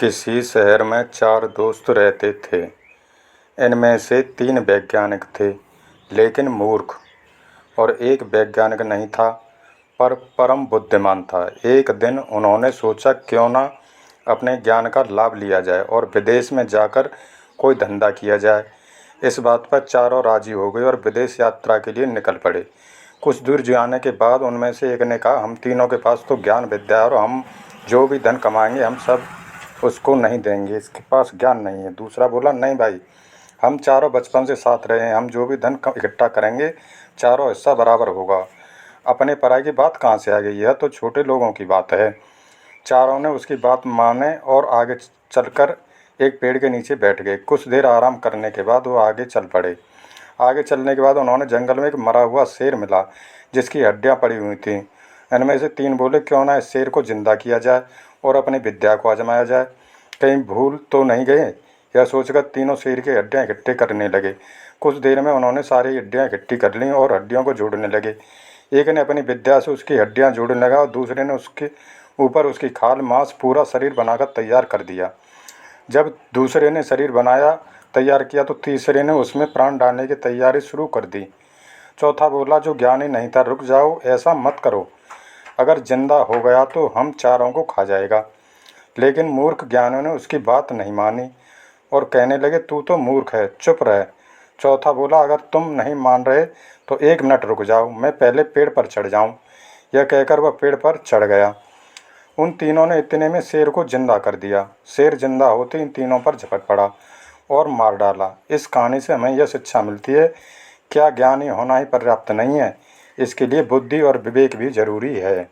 किसी शहर में 4 दोस्त रहते थे। इनमें से 3 वैज्ञानिक थे, लेकिन मूर्ख, और एक वैज्ञानिक नहीं था, पर परम बुद्धिमान था। एक दिन उन्होंने सोचा, क्यों ना अपने ज्ञान का लाभ लिया जाए और विदेश में जाकर कोई धंधा किया जाए। इस बात पर चारों राजी हो गए और विदेश यात्रा के लिए निकल पड़े। कुछ दूर जाने के बाद उनमें से एक ने कहा, हम तीनों के पास तो ज्ञान विद्या है और हम जो भी धन कमाएंगे हम सब उसको नहीं देंगे, इसके पास ज्ञान नहीं है। दूसरा बोला, नहीं भाई, हम चारों बचपन से साथ रहे हैं, हम जो भी धन इकट्ठा करेंगे चारों हिस्सा बराबर होगा। अपने पराई की बात कहाँ से आ गई, यह तो छोटे लोगों की बात है। चारों ने उसकी बात माने और आगे चलकर एक पेड़ के नीचे बैठ गए। कुछ देर आराम करने के बाद वो आगे चल पड़े। आगे चलने के बाद उन्होंने जंगल में एक मरा हुआ शेर मिला, जिसकी हड्डियां पड़ी हुई थीं। इनमें से 3 बोले, क्यों ना इस शेर को जिंदा किया जाए और अपनी विद्या को आजमाया जाए, कहीं भूल तो नहीं गए। यह सोचकर तीनों शेर की हड्डियां इकट्ठी करने लगे। कुछ देर में उन्होंने सारी हड्डियां इकट्ठी कर लीं और हड्डियों को जोड़ने लगे। एक ने अपनी विद्या से उसकी हड्डियां जोड़ने लगा और दूसरे ने उसके ऊपर उसकी खाल, मांस, पूरा शरीर बनाकर तैयार कर दिया। जब दूसरे ने शरीर बनाया तैयार किया तो तीसरे ने उसमें प्राण डालने की तैयारी शुरू कर दी। चौथा बोला, जो ज्ञानी नहीं था, रुक जाओ, ऐसा मत करो, अगर जिंदा हो गया तो हम चारों को खा जाएगा। लेकिन मूर्ख ज्ञानियों ने उसकी बात नहीं मानी और कहने लगे, तू तो मूर्ख है, चुप रह। चौथा बोला, अगर तुम नहीं मान रहे तो 1 मिनट रुक जाओ, मैं पहले पेड़ पर चढ़ जाऊं। यह कहकर वह पेड़ पर चढ़ गया। उन तीनों ने इतने में शेर को जिंदा कर दिया। शेर जिंदा होते इन तीनों पर झपट पड़ा और मार डाला। इस कहानी से हमें यह शिक्षा मिलती है, क्या ज्ञानी होना ही पर्याप्त नहीं है, इसके लिए बुद्धि और विवेक भी जरूरी है।